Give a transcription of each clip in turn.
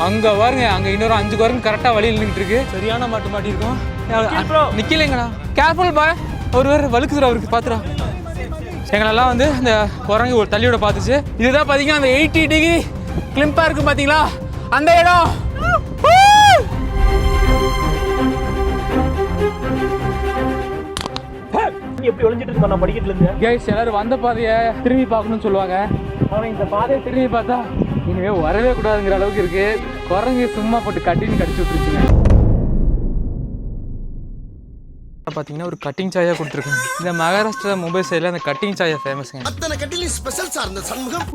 அங்க பாருங்க, அங்க இன்னொரு 5 குரங்கு கரெக்டா வழியில் நின்றுட்டு இருக்கு. சரியான மாட்டு மாட்டி இருக்கும். நிக்கலைங்களா? கேர்ஃபுல் பாய், ஒரு வேற வழுக்குதுரா அவருக்கு பாத்துரா. எங்களெல்லாம் வந்து இந்த குரங்கு ஒரு தள்ளியோட பார்த்துச்சு. இதுதான் பாத்தீங்கன்னா அந்த 80 டிகிரி கிளிம்பா இருக்கு பாத்தீங்களா, அந்த இடம். எப்படி ஒளிஞ்சிட்டு இருக்கு நான் படிக்கட்டுல இருந்து. கைஸ், எல்லாரும் வந்த பாதையை திரும்பி பார்க்கணும்னு சொல்லுவாங்க. ஆனா இந்த பாதையை திரும்பி பார்த்தா இனிமே வரவே கூடாதுங்கிற அளவுக்கு இருக்கு. குரங்கு சும்மா போட்டு கட்டின்னு கடிச்சு விட்டுருச்சுங்க. பார்த்தீங்கன்னா ஒரு கட்டிங் சாயா கொடுத்துருக்காங்க. இந்த மகாராஷ்டிரா மும்பை சைடில் அந்த கட்டிங் சாயா ஃபேமஸ்ங்க. அத்தனை கட்டிங் ஸ்பெஷல் சார் இந்த சண்முகம்.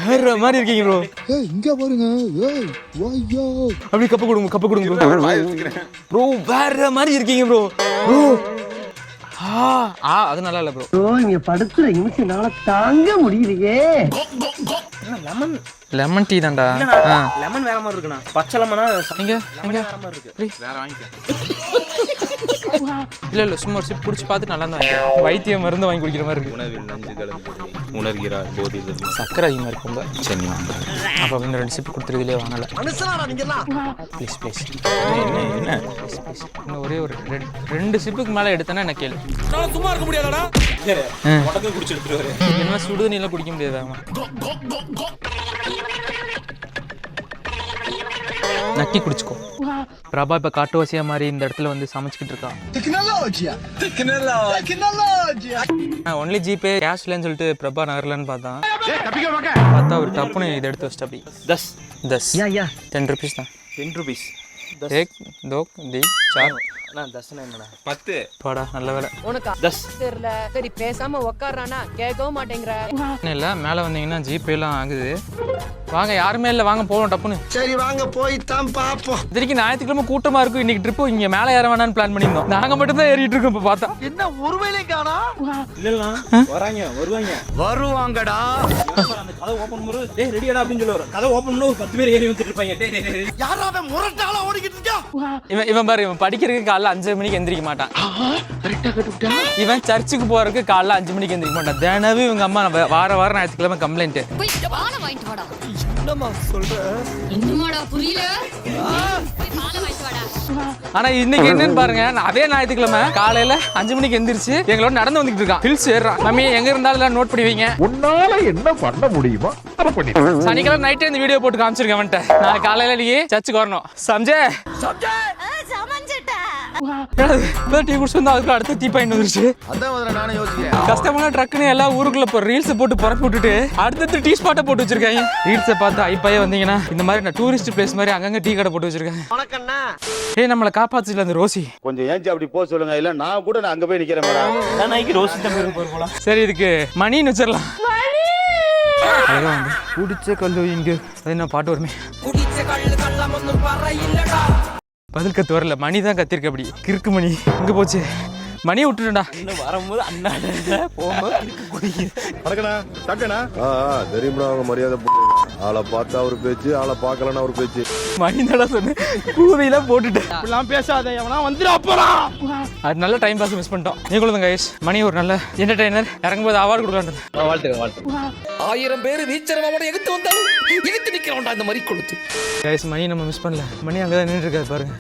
வேற மாதிரி இருக்கீங்க ப்ரோ. ஏய் இங்க பாருங்க. ஏய் வாய்யோ. அப்படி கப்பு கொடுங்க ப்ரோ. வேற மாதிரி இருக்கீங்க ப்ரோ. ப்ரோ அது நல்லா இல்ல ப்ரோ. இங்க படுத்துற நிமிஷம்னால தாங்க முடியலையே. லெமன் டீ தான்டா. லெமன் வேற மாதிரி இருக்குண்ணா. பச்சை லெமனா இங்க வேற மாதிரி இருக்கு. வேற வாங்கிக்க. இல்ல சும்மா ஒரு சிப் குடிச்சு பார்த்து நல்லா தான் வைத்தியம் மருந்து வாங்கி குடிக்கிற மாதிரி இருக்கு. உணவில் நஞ்சு கலந்து உணர்கிறார் போதி சக்கரை அதிகமாக இருக்குங்க. சரி அப்போ இந்த 2 சிப் கொடுத்துருதுலேயே வாங்கல. ப்ளீஸ் என்ன இன்னும் ஒரே ஒரு 2 சிப்புக்கு மேலே எடுத்தேன்னா என்ன கேளு. சும்மா இருக்க முடியாதடா. உடனே குடிச்சு எடுத்துருவாரு. என்ன சுடு தண்ணியெல்லாம் குடிக்க முடியாதாமா. நக்கி குடிச்சுக்கோ. பிரபா இப்ப காட்டுவாசியா மாதிரி இந்த இடத்துல வந்து சமைச்சுக்கிட்டு இருக்கான். ஒன்லி ஜிபே கேஷ் இல்லைன்னு சொல்லிட்டு பிரபா நகர்லன்னு பார்த்தா ஒரு டப்புன்னு இதை எடுத்து வச்சிட்டு அப்படி 10 rupees தான். 10 rupees. 1 2 3 4 நான் 10 என்னடா 10 போடா நல்ல வேலை. உனக்கு 10 தெரியல. சரி பேசாம உட்கார்றானா கேட்கவும் மாட்டேங்கிற. இல்ல மேல வந்தீங்கன்னா ஜிபே எல்லாம் ஆகுது. வாங்க, யாருமே இல்ல, வாங்க போவோம் டப்புன்னு. சரி வாங்க போய் தான் பாப்போம். இதுக்கு ஞாயிற்றுக்கிழமை கூட்டமா இருக்கும். இன்னைக்கு ட்ரிப் இங்க மேல ஏற வேணாம்னு பிளான் பண்ணியிருந்தோம். நாங்க மட்டும் தான் ஏறிட்டு இருக்கோம். இப்ப பார்த்தா என்ன ஒருவேளை காணா? இல்ல வருவாங்கடா. அந்த கதை ஓபன் பண்ணு. டேய் ரெடியாடா அப்படினு சொல்லுவாரு. கதை ஓபன் பண்ணா ஒரு 10 பேர் ஏறி வந்துட்டு இருப்பாங்க. டேய் யாராவே முரட்டால ஓடிக்கிட்டு இருக்கா? இவன் பாரு, இவன் படிக்கிறதுக்கு காலைல 5 மணிக்கு எந்திரிக்க மாட்டான். இவன் சர்ச்சுக்கு போறதுக்கு காலைல 5 மணிக்கு எந்திரிக்க மாட்டான். தினமும் இவங்க அம்மா வாரம் ஞாயிற்றுக்கிழமை கம்ப்ளைண்ட். என்னமா சொல்ற? இன்னுமாடா புரியல? ஆனா இன்னைக்கு என்னன்னு பாருங்க, அதே ஞாயிற்றுக்கிழமை காலையில 5 மணிக்கு எந்திரிச்சு எங்களோட நடந்து வந்துட்டு இருக்கான். ஹில்ஸ் ஏறான். மம்மி எங்க இருந்தாலும் நோட் பண்ணி வைங்க. உன்னால என்ன பண்ண முடியுமோ அத பண்ணி. சனிக்கிழமை நைட்டே இந்த வீடியோ போட்டு காமிச்சிருக்கேன் அவன்கிட்ட. நான் காலையில நீ சர்ச்சுக்கு வரணும். சம்ஜே டீ குடிச்சு வந்து அதுக்குள்ள அடுத்த டீ பாயிண்ட் வந்துருச்சு. அதான் நானே யோசிக்கிறேன். கஷ்டமான ட்ரக்குன்னு எல்லா ஊருக்குள்ள இப்போ ரீல்ஸ் போட்டு பரப்பி விட்டுட்டு அடுத்தடுத்து டீ ஸ்பாட்டை போட்டு வச்சிருக்காங்க. ரீல்ஸை பார்த்து ஐப்பாயே வந்தீங்கன்னா இந்த மாதிரி நான் டூரிஸ்ட் பிளேஸ் மாதிரி அங்கங்க டீ கடை போட்டு வச்சிருக்காங்க. ஏய் நம்மளை காப்பாத்துல அந்த ரோசி கொஞ்சம் ஏஞ்சி அப்படி போக சொல்லுங்க. இல்ல நான் கூட அங்க போய் நிக்கிறேன் மேடம். நான் நைக்கு ரோசி தம்பி போறோம். சரி இதுக்கு மணின்னு வச்சிடலாம். அதான் வந்து குடிச்ச கல்லு இங்க அது என்ன பாட்டு வருமே. பதில் கத்து வரல. மணி தான் கத்திருக்க. அப்படி கிறுக்கு மணி இங்க போச்சு. மணியை விட்டுட்டா. இன்னும் வரும்போது அண்ணாட போகும்போது இருக்கு குடிக்குது. தெரியுமா அவங்க மரியாதை ஆளை பார்த்தா ஒரு பேச்சு, ஆளை பார்க்கலன்னா ஒரு பேச்சு. மணி தானே சொன்னேன். கூதையெல்லாம் போட்டுட்டேன். இப்படிலாம் பேசாத, எவனா வந்துடா போறான். அது நல்ல டைம் பாஸ் மிஸ் பண்ணிட்டோம். நீங்களும் கைஸ் மணி ஒரு நல்ல என்டர்டைனர். இறங்கும்போது அவார்டு கொடுக்கலான்றது. வாழ்த்துக்க 1000 பேர் வீச்சரவோட எகுத்து வந்தாலும் எகுத்து நிக்கிறோம்டா இந்த மாதிரி கொடுத்து. கைஸ் மணி நம்ம மிஸ் பண்ணல. மணி அங்கதான் நின்றுட்டு இருக்காரு பாருங்க.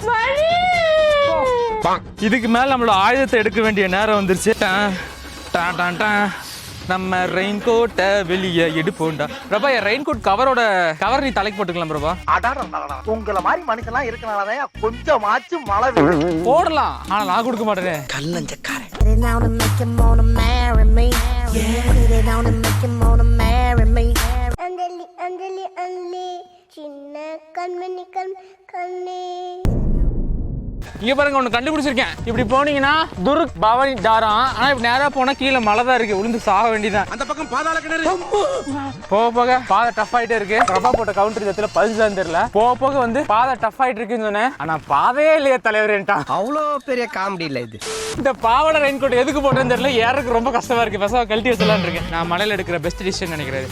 இதுக்கு மேல நம்மளோட ஆயுதத்தை எடுக்க வேண்டிய நேரம் வந்துருச்சு. நம்ம ரெயின் கோட்டை வெளியே எடுப்போம்டா. பிரபா ரெயின் கோட் கவர் நீ தலைக்கு போட்டுக்கலாம் பிரபா. உங்களை மாதிரி மனுஷன்லாம் இருக்கனாலதான் கொஞ்சமாச்சும் மழை போடலாம். ஆனா நான் கொடுக்க மாட்டேனே. கல்லஞ்சக்காரன். இங்க பாருங்க, ஒண்ணு கண்டுபிடிச்சிருக்கேன். இப்படி போனீங்கன்னா துர்க் பவானி தாரம். ஆனா இப்ப நேரா போனா கீழே மழை தான் இருக்கு. விழுந்து சாக வேண்டியதான். அந்த பக்கம் பாதாள கிணறு. போக போக பாதை டஃப் ஆயிட்டே இருக்கு. பிரபா போட்ட கவுண்டர் இடத்துல பதிஞ்சான்னு தெரியல. போக போக வந்து பாதை டஃப் ஆயிட்டு இருக்குன்னு சொன்னேன். ஆனா பாதையே இல்லையே தலைவரேன்ட்டான். அவ்வளோ பெரிய காமெடி இல்ல இது. இந்த பாவாடை ரெயின் கோட் எதுக்கு போட்டேன்னு தெரியல. ஏறக்கு ரொம்ப கஷ்டமா இருக்கு. பெசவா கழட்டி வச்சலான்னு இருக்கேன். நான் மலையில எடுக்கிற பெஸ்ட் டிசிஷன் நினைக்கிறேன்.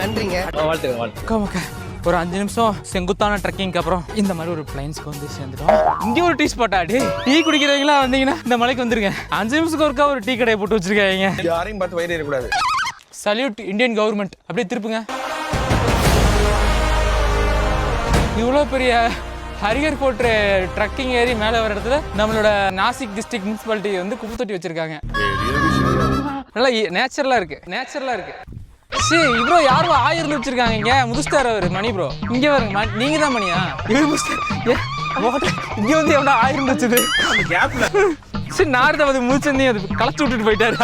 நன்றிங்க. வாழ்த்துக்க. ஒரு 5 நிமிஷம் செங்குத்தான ட்ரெக்கிங்க்கு அப்புறம் இந்த மாதிரி ஒரு பிளைன்ஸ்க்கு வந்து சேர்ந்துட்டோம். இங்கே ஒரு டீ ஸ்பாட்டா? டீ குடிக்கிறவங்களா வந்தீங்கன்னா இந்த மலைக்கு வந்துருங்க. 5 நிமிஷத்துக்கு ஒருக்கா ஒரு டீ கடையை போட்டு வச்சிருக்காங்க. யாரையும் பார்த்து வயிறு ஏறக்கூடாது. Salute Indian government. அப்படியே திருப்புங்க. இவ்வளோ பெரிய ஹரிகர் கோட் ட்ரக்கிங் ஏறி மேலே வர இடத்துல நம்மளோட நாசிக் டிஸ்ட்ரிக்ட் முனிசிபாலிட்டி வந்து குப்பை தொட்டி வச்சிருக்காங்க. நல்லா நேச்சுரலாக இருக்கு. சரி ப்ரோ யாரும் 1000 வச்சிருக்காங்க இங்கே முதுஸ்டார் அவர் மணி ப்ரோ. இங்கே வருங்க நீங்கள் தான் மணியா? இங்கே வந்து எவ்வளோ 1000 வச்சது சரி நார்தாவது முடிச்சு அது களைச்சி விட்டுட்டு போயிட்டாரு.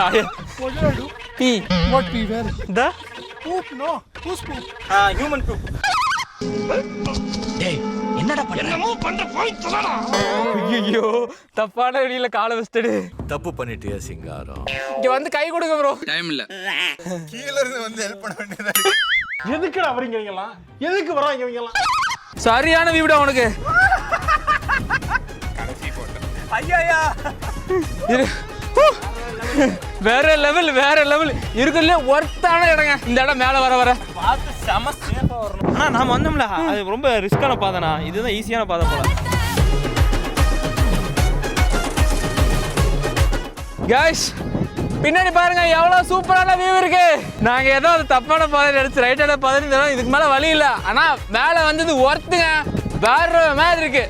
1000 ஹியூமன் ப்ரூஃப். ஐயோ தப்பான வழியில காலை வச்சுட்டு தப்பு பண்ணிட்டியா சிங்காரம்? இங்க வந்து கை கொடுங்க ப்ரோ. டைம் இல்ல. கீழ இருந்து வந்து ஹெல்ப் பண்ண வேண்டியதா எதுக்குடா வரீங்க இவங்கலாம்? எதுக்கு வராங்க இவங்கலாம்? சரியான வியூடா உனக்கு. ஐயா வேற லெவல் இருக்குல்ல ஒர்த்தான இடங்க இந்த இடம். மேல வர பார்த்து செம சேஃபா வரணும். ஆனா நாம வந்தோம்ல அது ரொம்ப ரிஸ்கான பாதைனா, இதுதான் ஈஸியான பாதை போல. கைஸ் பின்னாடி பாருங்க எவ்வளவு சூப்பரான வியூ இருக்கு. நாங்க ஏதோ அது தப்பான பாதை நினைச்சு ரைட்டான பாதை இதுக்கு மேல வழி இல்ல. ஆனா மேல வந்தது ஒர்த்துங்க, வேற மாதிரி இருக்கு.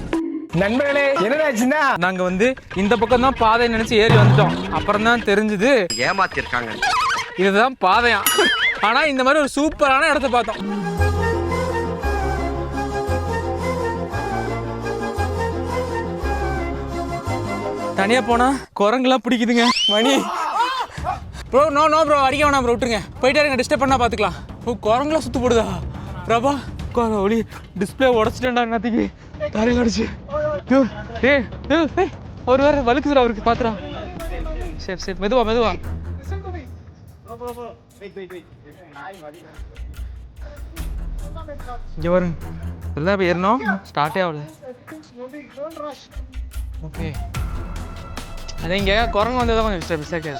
நண்பர்களே என்னடாச்சுன்னா நாங்க வந்து இந்த பக்கம் தான் பாதை நினைச்சு ஏறி வந்துட்டோம். அப்புறம் தான் தெரிஞ்சது ஏமாத்திருக்காங்க. இதுதான் பாதையா. ஆனா இந்த மாதிரி ஒரு சூப்பரான இடத்த பார்த்தோம். தனியா போனா குரங்குலாம் பிடிக்குதுங்க. மணி ப்ரோ நோ ப்ரோ அடிக்க வேணாம் ப்ரோ, விட்டுருங்க போயிட்டே இருங்க, டிஸ்டர்ப் பண்ணா பார்த்துக்கலாம். குரங்குலாம் சுத்து போடுதா பிரபா? ஒளி டிஸ்பிளே உடச்சிட்டேன்டா நேற்றுக்கு தரையில் அடிச்சு. ஒரு வேற வலுக்குதுடா அவருக்கு பாத்துறா. சரி மெதுவா இங்கே வரும் எல்லாம் இப்போ ஏறணும், ஸ்டார்ட்டே ஆகல. ஓகே அதே இங்கே குரங்கு வந்ததான் கொஞ்சம் மிஸ்டேக்.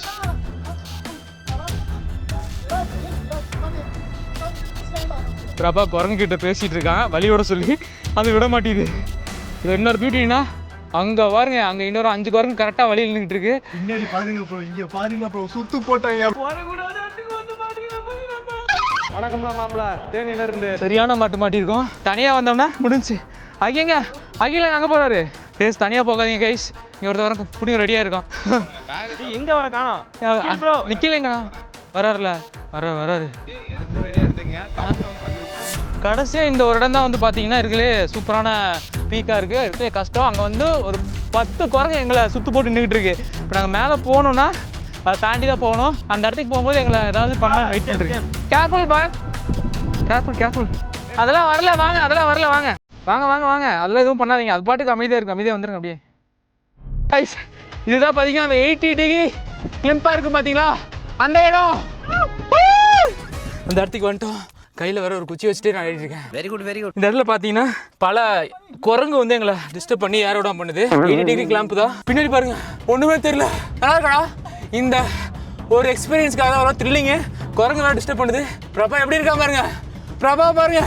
பிரபா குரங்கு கிட்ட பேசிட்டு இருக்கான் வழியோட சொல்லி, அது விட மாட்டேங்குது. இது இன்னொரு பியூட்டினா அங்கே பாருங்க, அங்கே இன்னொரு 5 குரங்கு கரெக்டாக வழியில் நின்றுட்டு இருக்கு. பின்னாடி பாருங்க ப்ரோ, இங்க பாருங்க ப்ரோ, சுத்து போட்டாங்க. வணக்கம் மாப்பிள, தேனியில இருந்து சரியான மாட்டிருக்கோம். தனியாக வந்தோம்னா முடிஞ்சு. அகிங்க அகில அங்கே போறாரு. பேஸ் தனியாக போகாதீங்க கைஸ், இங்கே ஒருத்தவரை புடிங்க ரெடியாக இருக்கோம். எங்க வர காணோம்? நிக்கலைங்கண்ணா, வராருல வராரு. கடைசியாக இந்த ஒரு இடம் தான் வந்து பார்த்தீங்கன்னா இருக்குல்லே சூப்பரான பீக்காக இருக்குது. கஷ்டம் அங்கே வந்து ஒரு 10 குரங்கு எங்களை சுற்று போட்டு நின்றுட்டு இருக்கு. இப்போ நாங்கள் மேலே போகணுன்னா அதை தாண்டி தான் போகணும். அந்த இடத்துக்கு போகும்போது எங்களை ஏதாவது பண்ண வெயிட் பண்ணிருக்கேன். கேர்ஃபுல் பாய், கேர்ஃபுல். அதெல்லாம் வரல வாங்க, வாங்க அதெல்லாம் எதுவும் பண்ணாதீங்க. அது பாட்டுக்கு அமைதியாக வந்துருங்க அப்படியே. இதுதான் பார்த்தீங்கன்னா அந்த 80 டிகிரி கிளிம்பாக இருக்குது பார்த்தீங்களா அந்த இடம். அந்த இடத்துக்கு வந்துட்டோம். கையில் வேற ஒரு குச்சி வச்சுட்டு நான் ஆடிட்டு இருக்கேன். Very good. இந்த இடத்துல பார்த்தீங்கன்னா பல குரங்கு வந்து எங்களை டிஸ்டர்ப் பண்ணி ஏற விடாம பண்ணுது. 80 டிகிரி கிளாம்ப் தான். பின்னாடி பாருங்க ஒன்றுமே தெரியல. நல்லா இருக்கா இந்த ஒரு எக்ஸ்பீரியன்ஸ்க்காக அவ்வளோ த்ரில்லிங்கு. குரங்குலாம் டிஸ்டர்ப் பண்ணுது. பிரபா எப்படி இருக்கா பாருங்க, பிரபா பாருங்க.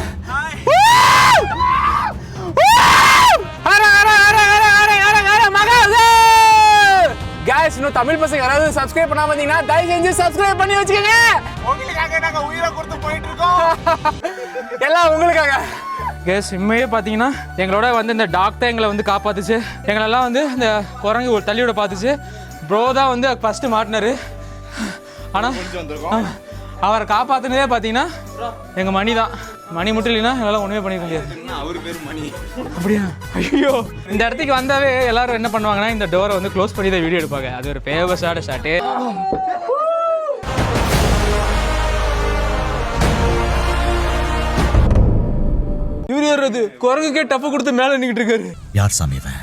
गाइस இன்னும் தமிழ் பசங்க யாராவது சப்ஸ்கிரைப் பண்ணாம இருந்தீங்கன்னா தயவு செஞ்சு சப்ஸ்கிரைப் பண்ணி வச்சுக்கோங்க. உங்களுக்காக நாங்க உயிரை கொடுத்து போயிட்டு இருக்கோம். எல்லாம் உங்களுக்காக. கேஸ் உண்மையே பார்த்தீங்கன்னா எங்களோட வந்து இந்த டாக்டர் எங்களை வந்து காப்பாத்துச்சு. எங்களெல்லாம் வந்து இந்த குரங்கு ஒரு தள்ளியோட பார்த்துச்சு. ப்ரோ தான் வந்து ஃபஸ்ட்டு மாட்டினாரு. ஆனால் அவரை காப்பாற்றினதே பார்த்தீங்கன்னா எங்கள் மணி தான். மணி மட்டும் இல்லைன்னா என்னால் ஒன்றுமே பண்ணிக்க முடியாது. அவரு பேர் மணி. அப்படியா? ஐயோ இந்த இடத்துக்கு வந்தாவே எல்லாரும் என்ன பண்ணுவாங்கன்னா இந்த டோரை வந்து க்ளோஸ் பண்ணி தான் வீடியோ எடுப்பாங்க. அது ஒரு ஃபேமஸான ஷாட்டு. இவர் ஏறுறது குரங்குக்கே டப்பு கொடுத்து மேலே நின்றுட்டு இருக்காரு. யார் சாமி இவன்?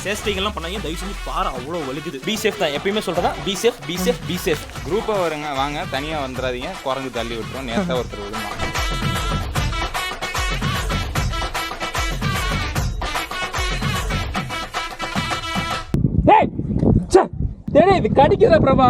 சேஸ்டிங்கெல்லாம் பண்ணாங்க, தயவு செஞ்சு பாரு அவ்வளோ வலிக்குது. பி சேஃப் தான் எப்பயுமே சொல்கிறதா, பி சேஃப். குரூப்பாக வருங்க, வாங்க தனியாக வந்துடாதீங்க. குரங்கு தள்ளி விட்டுரும். நேரத்தான் ஒருத்தர் விடுமா. இது கடிக்கிற பிரபா.